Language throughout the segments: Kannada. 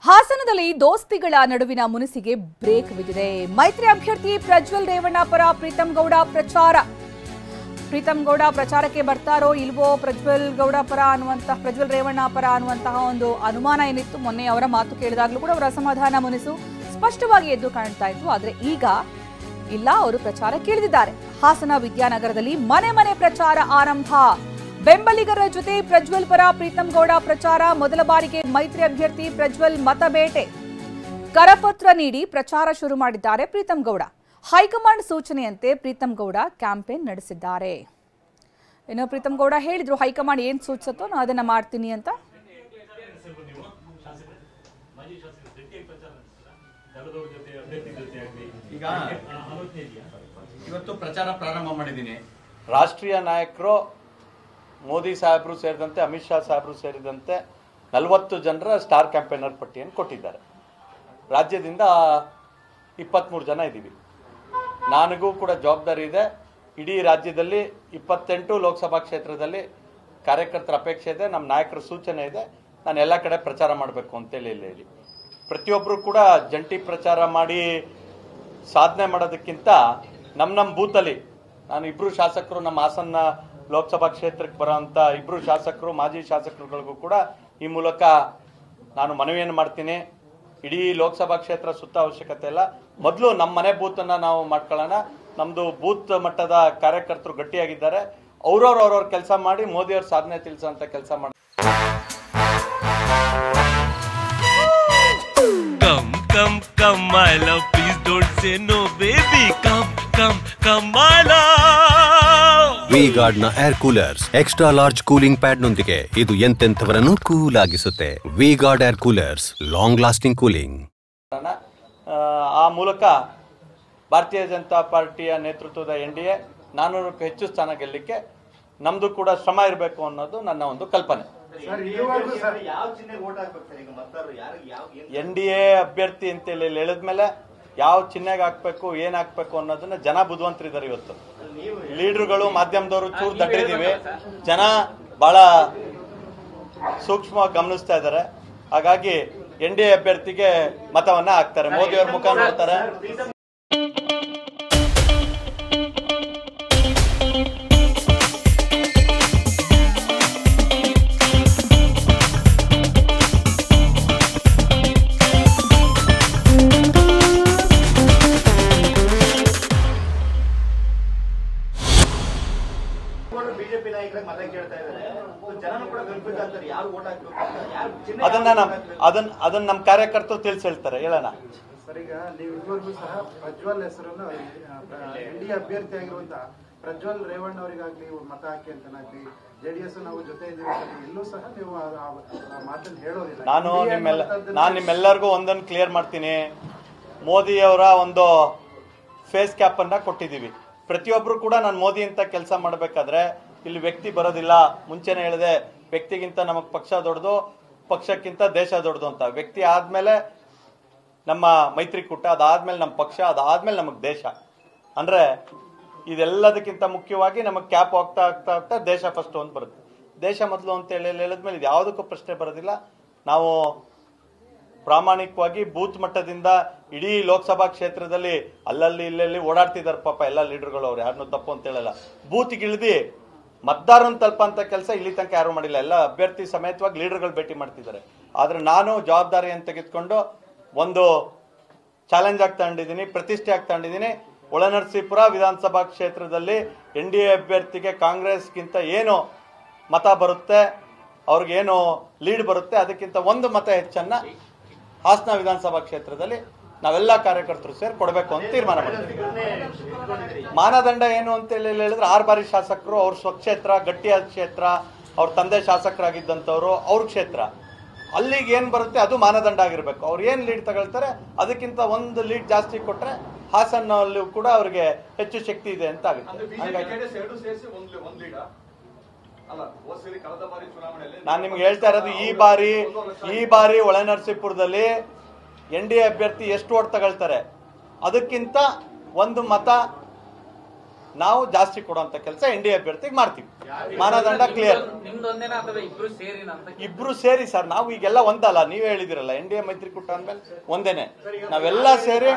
ಹಾಸನದಲ್ಲಿ ದೋಸ್ತಿಗಳ ನಡುವಿನ ಮುನಿಸಿಗೆ ಬ್ರೇಕ್ ಬಿದ್ದಿದೆ. ಮೈತ್ರಿ ಅಭ್ಯರ್ಥಿ ಪ್ರಜ್ವಲ್ ರೇವಣ್ಣ ಪರ ಪ್ರೀತಂ ಗೌಡ ಪ್ರಚಾರ. ಪ್ರೀತಂ ಗೌಡ ಪ್ರಚಾರಕ್ಕೆ ಬರ್ತಾರೋ ಇಲ್ವೋ ಪ್ರಜ್ವಲ್ ರೇವಣ್ಣ ಪರ ಅನ್ನುವಂತಹ ಒಂದು ಅನುಮಾನ ಏನಿತ್ತು. ಮೊನ್ನೆ ಅವರ ಮಾತು ಕೇಳಿದಾಗಲೂ ಕೂಡ ಅವರ ಅಸಮಾಧಾನ ಮುನಿಸು ಸ್ಪಷ್ಟವಾಗಿ ಎದ್ದು ಕಾಣ್ತಾ ಇತ್ತು. ಆದ್ರೆ ಈಗ ಇಲ್ಲ, ಅವರು ಪ್ರಚಾರ ಕೇಳಿದಿದ್ದಾರೆ. ಹಾಸನ ವಿದ್ಯಾನಗರದಲ್ಲಿ ಮನೆ ಮನೆ ಪ್ರಚಾರ ಆರಂಭ. ಬೆಂಬಲಿಗರ ಜೊತೆ ಪ್ರಜ್ವಲ್ ಪರ ಪ್ರೀತಂ ಗೌಡ ಪ್ರಚಾರ. ಮೊದಲ ಬಾರಿಗೆ ಮೈತ್ರಿ ಅಭ್ಯರ್ಥಿ ಪ್ರಜ್ವಲ್ ಮತಬೇಟೆ. ಕರಪತ್ರ ನೀಡಿ ಪ್ರಚಾರ ಶುರು ಮಾಡಿದ್ದಾರೆ ಪ್ರೀತಂ ಗೌಡ. ಹೈಕಮಾಂಡ್ ಸೂಚನೆಯಂತೆ ಪ್ರೀತಂ ಗೌಡ ಕ್ಯಾಂಪೇನ್ ನಡೆಸಿದ್ದಾರೆ. ಏನೋ ಪ್ರೀತಂ ಗೌಡ ಹೇಳಿದ್ರು, ಹೈಕಮಾಂಡ್ ಏನ್ ಸೂಚಿಸುತ್ತೋ ನಾನು ಅದನ್ನ ಮಾಡ್ತೀನಿ ಅಂತ. ಈಗ ಇವತ್ತು ಪ್ರಚಾರ ಪ್ರಾರಂಭ ಮಾಡಿದ್ದೀನಿ. ರಾಷ್ಟ್ರೀಯ ನಾಯಕರು ಮೋದಿ ಸಾಹೇಬರು ಸೇರಿದಂತೆ ಅಮಿತ್ ಶಾ ಸಾಹೇಬರು ಸೇರಿದಂತೆ 40 ಜನರ ಸ್ಟಾರ್ ಕ್ಯಾಂಪೇನರ್ ಪಟ್ಟಿಯನ್ನು ಕೊಟ್ಟಿದ್ದಾರೆ. ರಾಜ್ಯದಿಂದ 23 ಜನ ಇದ್ದೀವಿ. ನನಗೂ ಕೂಡ ಜವಾಬ್ದಾರಿ ಇದೆ. ಇಡೀ ರಾಜ್ಯದಲ್ಲಿ 28 ಲೋಕಸಭಾ ಕ್ಷೇತ್ರದಲ್ಲಿ ಕಾರ್ಯಕರ್ತರ ಅಪೇಕ್ಷೆ ಇದೆ. ನಮ್ಮ ನಾಯಕರ ಸೂಚನೆ ಇದೆ. ನಾನು ಎಲ್ಲ ಕಡೆ ಪ್ರಚಾರ ಮಾಡಬೇಕು ಅಂತೇಳಿ ಹೇಳಿ ಪ್ರತಿಯೊಬ್ಬರು ಕೂಡ ಜಂಟಿ ಪ್ರಚಾರ ಮಾಡಿ ಸಾಧನೆ ಮಾಡೋದಕ್ಕಿಂತ ನಮ್ಮ ಬೂತಲ್ಲಿ ನಾನು ಇಬ್ಬರು ಶಾಸಕರು, ನಮ್ಮ ಹಾಸನ ಲೋಕಸಭಾ ಕ್ಷೇತ್ರಕ್ಕೆ ಬರೋಂಥ ಇಬ್ಬರು ಶಾಸಕರು, ಮಾಜಿ ಶಾಸಕರುಗಳಿಗೂ ಕೂಡ ಈ ಮೂಲಕ ನಾನು ಮನವಿಯನ್ನು ಮಾಡ್ತೀನಿ. ಇಡೀ ಲೋಕಸಭಾ ಕ್ಷೇತ್ರ ಸುತ್ತ ಅವಶ್ಯಕತೆ ಇಲ್ಲ, ಮೊದಲು ನಮ್ಮ ಮನೆ ಬೂತನ್ನು ನಾವು ಮಾಡ್ಕೊಳ್ಳೋಣ. ನಮ್ಮದು ಬೂತ್ ಮಟ್ಟದ ಕಾರ್ಯಕರ್ತರು ಗಟ್ಟಿಯಾಗಿದ್ದಾರೆ. ಅವ್ರವ್ರ ಕೆಲಸ ಮಾಡಿ ಮೋದಿಯವ್ರ ಸಾಧನೆ ತಿಳಿಸೋಂಥ ಕೆಲಸ ಮಾಡಿ. Come, my love, please don't say no, baby. Come, my love. V-Guard ನ air coolers extra large cooling pad ನೊಂದಿಗೆ ಇದು ಎಂತೆಂಥವರನ್ನು ಕೂಲ್ ಆಗಿಸುತ್ತೆ. V-Guard air coolers, long lasting cooling. ಆ ಮೂಲಕ ಭಾರತೀಯ ಜನತಾ ಪಾರ್ಟಿಯ ನೇತೃತ್ವದ NDA 400ಕ್ಕೂ ಹೆಚ್ಚು ಸ್ಥಾನ ಗೆಲ್ಲಲಿಕ್ಕೆ ನಮ್ದು ಕೂಡ ಶ್ರಮ ಇರಬೇಕು ಅನ್ನೋದು ನನ್ನ ಒಂದು ಕಲ್ಪನೆ. NDA ಅಭ್ಯರ್ಥಿ ಅಂತೇಳಿ ಹೇಳಿದ್ಮೇಲೆ ಯಾವ ಚಿಹ್ನೆಗೆ ಹಾಕ್ಬೇಕು, ಏನ್ ಹಾಕ್ಬೇಕು ಅನ್ನೋದನ್ನ ಜನ ಬುದ್ಧಿವಂತರಿದ್ದಾರೆ. ಇವತ್ತು ಲೀಡರ್ಗಳು, ಮಾಧ್ಯಮದವರು ಚೂರು ದಡ್ಡಿದೀವಿ. ಜನ ಬಹಳ ಸೂಕ್ಷ್ಮವಾಗಿ ಗಮನಿಸ್ತಾ ಇದ್ದಾರೆ. ಹಾಗಾಗಿ NDA ಅಭ್ಯರ್ಥಿಗೆ ಮತವನ್ನ ಹಾಕ್ತಾರೆ. ಮೋದಿ ಅವ್ರ ಮುಖ ನೋಡ್ತಾರೆ. ಅದನ್ನ ನಮ್ಮ ಕಾರ್ಯಕರ್ತರು ತಿಳಿಸಿ ಹೇಳ್ತಾರೆ. ಹೇಳೋಣ ಸರ್, ಈಗ ನೀವಿಬ್ಬರಿಗೂ ಸಹ ಪ್ರಜ್ವಲ್ ಹೆಸರನ್ನು NDA ಅಭ್ಯರ್ಥಿ ಆಗಿರುವಂತಹ ಪ್ರಜ್ವಲ್ ರೇವಣ್ಣ ಅವರಿಗಾಗ್ಲಿ ಮತ ಹಾಕಿ ಅಂತನಾಗ್ಲಿ JDS ನಾವು ಜೊತೆ ಇದ್ದೀವಿ, ಎಲ್ಲೂ ಸಹ ನೀವು ಮಾತನ್ನು ಹೇಳೋದಿಲ್ಲ. ನಾನು ನಿಮ್ಮೆಲ್ಲರಿಗೂ ಒಂದನ್ನು ಕ್ಲಿಯರ್ ಮಾಡ್ತೀನಿ. ಮೋದಿ ಅವರ ಒಂದು ಫೇಸ್ ಕ್ಯಾಪ್ ಅನ್ನ ಕೊಟ್ಟಿದ್ದೀವಿ. ಪ್ರತಿಯೊಬ್ರು ಕೂಡ ನಾನು ಮೋದಿ ಅಂತ ಕೆಲಸ ಮಾಡಬೇಕಾದ್ರೆ ಇಲ್ಲಿ ವ್ಯಕ್ತಿ ಬರೋದಿಲ್ಲ. ಮುಂಚೆನೆ ಹೇಳಿದೆ, ವ್ಯಕ್ತಿಗಿಂತ ನಮಗ್ ಪಕ್ಷ ದೊಡ್ಡದು, ಪಕ್ಷಕ್ಕಿಂತ ದೇಶ ದೊಡ್ಡದು ಅಂತ. ವ್ಯಕ್ತಿ ಆದ್ಮೇಲೆ ನಮ್ಮ ಮೈತ್ರಿಕೂಟ, ಅದಾದ್ಮೇಲೆ ನಮ್ಮ ಪಕ್ಷ, ಅದಾದ್ಮೇಲೆ ನಮಗ್ ದೇಶ. ಅಂದ್ರೆ ಇದೆಲ್ಲದಕ್ಕಿಂತ ಮುಖ್ಯವಾಗಿ ನಮಗ್ ಕ್ಯಾಪ್ ಹೋಗ್ತಾ ದೇಶ ಫಸ್ಟ್ ಒಂದು ಬರುತ್ತೆ. ದೇಶ ಮೊದಲು ಅಂತ ಹೇಳಿದ್ಮೇಲೆ ಇದು ಯಾವುದಕ್ಕೂ ಪ್ರಶ್ನೆ ಬರೋದಿಲ್ಲ. ನಾವು ಪ್ರಾಮಾಣಿಕವಾಗಿ ಬೂತ್ ಮಟ್ಟದಿಂದ ಇಡೀ ಲೋಕಸಭಾ ಕ್ಷೇತ್ರದಲ್ಲಿ ಅಲ್ಲಲ್ಲಿ ಇಲ್ಲೆಲ್ಲಿ ಓಡಾಡ್ತಿದ್ದಾರೆ ಪಾಪ ಎಲ್ಲ ಲೀಡರ್ಗಳು. ಅವ್ರು ಯಾರನ್ನೂ ತಪ್ಪು ಅಂತ ಹೇಳಲ್ಲ. ಬೂತ್ಗೆ ಇಳಿದಿ ಮತದಾರನ ತಲುಪಂತ ಕೆಲಸ ಇಲ್ಲಿ ತನಕ ಯಾರು ಮಾಡಿಲ್ಲ. ಎಲ್ಲ ಅಭ್ಯರ್ಥಿ ಸಮೇತವಾಗಿ ಲೀಡರ್ಗಳು ಭೇಟಿ ಮಾಡ್ತಿದ್ದಾರೆ. ಆದ್ರೆ ನಾನು ಜವಾಬ್ದಾರಿಯನ್ನು ತೆಗೆದುಕೊಂಡು ಒಂದು ಚಾಲೆಂಜ್ ಆಗಿ ತಗೊಂಡಿದ್ದೀನಿ, ಪ್ರತಿಷ್ಠೆ ಆಗಿ ತಗೊಂಡಿದ್ದೀನಿ. ಒಳನರಸೀಪುರ ವಿಧಾನಸಭಾ ಕ್ಷೇತ್ರದಲ್ಲಿ NDA ಅಭ್ಯರ್ಥಿಗೆ ಕಾಂಗ್ರೆಸ್ಗಿಂತ ಏನು ಮತ ಬರುತ್ತೆ, ಅವ್ರಿಗೇನು ಲೀಡ್ ಬರುತ್ತೆ, ಅದಕ್ಕಿಂತ ಒಂದು ಮತ ಹೆಚ್ಚನ್ನ ಹಾಸನ ವಿಧಾನಸಭಾ ಕ್ಷೇತ್ರದಲ್ಲಿ ನಾವೆಲ್ಲ ಕಾರ್ಯಕರ್ತರು ಸೇರಿ ಕೊಡಬೇಕು ಅಂತ ತೀರ್ಮಾನ ಮಾಡಿದ್ವಿ. ಮಾನದಂಡ ಏನು ಅಂತ ಹೇಳಿದ್ರೆ 6 ಬಾರಿ ಶಾಸಕರು, ಅವ್ರ ಸ್ವಕ್ಷೇತ್ರ, ಗಟ್ಟಿಯಾದ ಕ್ಷೇತ್ರ, ಅವ್ರ ತಂದೆ ಶಾಸಕರಾಗಿದ್ದಂಥವ್ರು, ಅವ್ರ ಕ್ಷೇತ್ರ, ಅಲ್ಲಿಗೆ ಏನ್ ಬರುತ್ತೆ ಅದು ಮಾನದಂಡ ಆಗಿರ್ಬೇಕು. ಅವ್ರು ಏನ್ ಲೀಡ್ ತಗೊಳ್ತಾರೆ ಅದಕ್ಕಿಂತ ಒಂದು ಲೀಡ್ ಜಾಸ್ತಿ ಕೊಟ್ರೆ ಹಾಸನಲ್ಲೂ ಕೂಡ ಅವ್ರಿಗೆ ಹೆಚ್ಚು ಶಕ್ತಿ ಇದೆ ಅಂತ ಆಗುತ್ತೆ. ನಾನು ನಿಮ್ಗೆ ಹೇಳ್ತಾ ಇರೋದು, ಈ ಬಾರಿ ಒಳನರಸೀಪುರದಲ್ಲಿ NDA ಅಭ್ಯರ್ಥಿ ಎಷ್ಟು ಓಟ್ ತಗೊಳ್ತಾರೆ ಅದಕ್ಕಿಂತ ಒಂದು ಮತ ನಾವು ಜಾಸ್ತಿ ಕೊಡುವಂತ ಕೆಲಸ NDA ಅಭ್ಯರ್ಥಿಗೆ ಮಾಡ್ತೀವಿ. ಮಾನದಂಡ ಕ್ಲಿಯರ್. ಇಬ್ರು ಸೇರಿ ಸರ್, ನಾವು ಈಗೆಲ್ಲ ಒಂದಲ್ಲ, ನೀವೇ ಹೇಳಿದಿರಲ್ಲ NDA ಮೈತ್ರಿಕೂಟ ಅಂದ್ಮೇಲೆ ಒಂದೇನೆ, ನಾವೆಲ್ಲ ಸೇರಿ.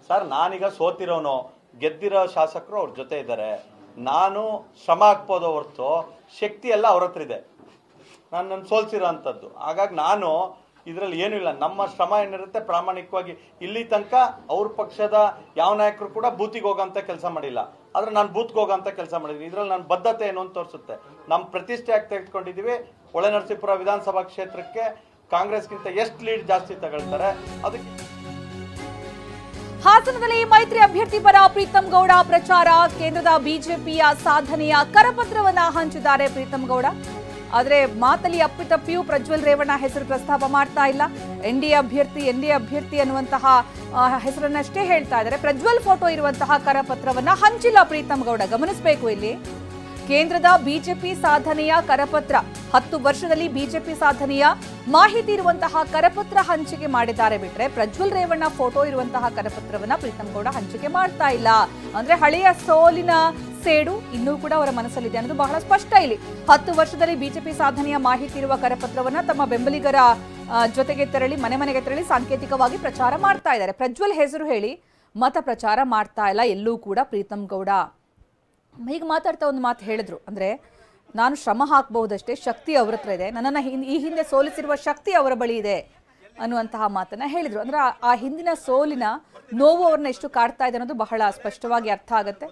ಸರ್ ನಾನೀಗ ಸೋತಿರೋನು, ಗೆದ್ದಿರೋ ಶಾಸಕರು ಅವ್ರ ಜೊತೆ ಇದ್ದಾರೆ. ನಾನು ಶ್ರಮ ಹಾಕ್ಬೋದು ಹೊರತು ಶಕ್ತಿ ಎಲ್ಲ ಅವ್ರ ಹತ್ರ ಇದೆ, ನಾನು ಸೋಲ್ಸಿರೋ ಅಂಥದ್ದು. ಹಾಗಾಗಿ ನಾನು ಇದರಲ್ಲಿ ಏನೂ ಇಲ್ಲ. ನಮ್ಮ ಶ್ರಮ ಏನಿರುತ್ತೆ ಪ್ರಾಮಾಣಿಕವಾಗಿ ಇಲ್ಲಿ ತನಕ ಅವ್ರ ಪಕ್ಷದ ಯಾವ ನಾಯಕರು ಕೂಡ ಬೂತಿಗೆ ಹೋಗೋಂಥ ಕೆಲಸ ಮಾಡಿಲ್ಲ, ಆದ್ರೆ ನಾನು ಬೂತ್ಗೆ ಹೋಗೋಂಥ ಕೆಲಸ ಮಾಡಿದ್ದೀನಿ. ಇದರಲ್ಲಿ ನನ್ನ ಬದ್ಧತೆ ಏನು ಅಂತ ತೋರಿಸುತ್ತೆ. ನಮ್ಮ ಪ್ರತಿಷ್ಠೆ ಆಗಿ ತೆಗೆದುಕೊಂಡಿದ್ದೀವಿ. ಹೊಳೆನರಸೀಪುರ ವಿಧಾನಸಭಾ ಕ್ಷೇತ್ರಕ್ಕೆ ಕಾಂಗ್ರೆಸ್ಗಿಂತ ಎಷ್ಟು ಲೀಡ್ ಜಾಸ್ತಿ ತಗೊಳ್ತಾರೆ ಅದಕ್ಕೆ. ಹಾಸನದಲ್ಲಿ ಮೈತ್ರಿ ಅಭ್ಯರ್ಥಿ ಪರ ಪ್ರೀತಂ ಗೌಡ ಪ್ರಚಾರ. ಕೇಂದ್ರದ ಬಿಜೆಪಿಯ ಸಾಧನೆಯ ಕರಪತ್ರವನ್ನ ಹಂಚಿದ್ದಾರೆ ಪ್ರೀತಂ ಗೌಡ. ಆದ್ರೆ ಮಾತಲ್ಲಿ ಅಪ್ಪಿತಪ್ಪಿಯೂ ಪ್ರಜ್ವಲ್ ರೇವಣ್ಣ ಹೆಸರು ಪ್ರಸ್ತಾಪ ಮಾಡ್ತಾ ಇಲ್ಲ. NDA ಅಭ್ಯರ್ಥಿ ಅನ್ನುವಂತಹ ಹೆಸರನ್ನಷ್ಟೇ ಹೇಳ್ತಾ ಇದ್ದಾರೆ. ಪ್ರಜ್ವಲ್ ಫೋಟೋ ಇರುವಂತಹ ಕರಪತ್ರವನ್ನ ಹಂಚಿಲ್ಲ ಪ್ರೀತಂ ಗೌಡ. ಗಮನಿಸಬೇಕು, ಇಲ್ಲಿ ಕೇಂದ್ರದ ಬಿಜೆಪಿ ಸಾಧನೆಯ ಕರಪತ್ರ, 10 ವರ್ಷದಲ್ಲಿ ಬಿಜೆಪಿ ಸಾಧನೆಯ ಮಾಹಿತಿ ಇರುವಂತಹ ಕರಪತ್ರ ಹಂಚಿಕೆ ಮಾಡಿದ್ದಾರೆ. ಬಿಟ್ರೆ ಪ್ರಜ್ವಲ್ ರೇವಣ್ಣ ಫೋಟೋ ಇರುವಂತಹ ಕರಪತ್ರವನ್ನ ಪ್ರೀತಂ ಗೌಡ ಹಂಚಿಕೆ ಮಾಡ್ತಾ ಇಲ್ಲ. ಅಂದ್ರೆ ಹಳೆಯ ಸೋಲಿನ ಸೇಡು ಇನ್ನೂ ಕೂಡ ಅವರ ಮನಸ್ಸಲ್ಲಿದೆ ಅನ್ನೋದು ಬಹಳ ಸ್ಪಷ್ಟ. ಇಲ್ಲಿ 10 ವರ್ಷದಲ್ಲಿ ಬಿಜೆಪಿ ಸಾಧನೆಯ ಮಾಹಿತಿ ಇರುವ ಕರಪತ್ರವನ್ನ ತಮ್ಮ ಬೆಂಬಲಿಗರ ಜೊತೆಗೆ ತೆರಳಿ ಮನೆಗೆ ತೆರಳಿ ಸಾಂಕೇತಿಕವಾಗಿ ಪ್ರಚಾರ ಮಾಡ್ತಾ ಇದ್ದಾರೆ. ಪ್ರಜ್ವಲ್ ಹೆಸರು ಹೇಳಿ ಮತ ಪ್ರಚಾರ ಮಾಡ್ತಾ ಇಲ್ಲ ಎಲ್ಲೂ ಕೂಡ ಪ್ರೀತಂ ಗೌಡ. ಹೀಗೆ ಮಾತಾಡ್ತಾ ಒಂದು ಮಾತು ಹೇಳಿದ್ರು, ಅಂದ್ರೆ ನಾನು ಶ್ರಮ ಹಾಕಬಹುದಷ್ಟೇ, ಶಕ್ತಿ ಅವ್ರ ಹತ್ರ ಇದೆ, ನನ್ನನ್ನು ಈ ಹಿಂದೆ ಸೋಲಿಸಿರುವ ಶಕ್ತಿ ಅವರ ಬಳಿ ಇದೆ ಅನ್ನುವಂತಹ ಮಾತನ್ನ ಹೇಳಿದ್ರು. ಅಂದ್ರೆ ಆ ಹಿಂದಿನ ಸೋಲಿನ ನೋವು ಅವ್ರನ್ನ ಎಷ್ಟು ಕಾಡ್ತಾ ಇದೆ ಅನ್ನೋದು ಬಹಳ ಸ್ಪಷ್ಟವಾಗಿ ಅರ್ಥ ಆಗುತ್ತೆ.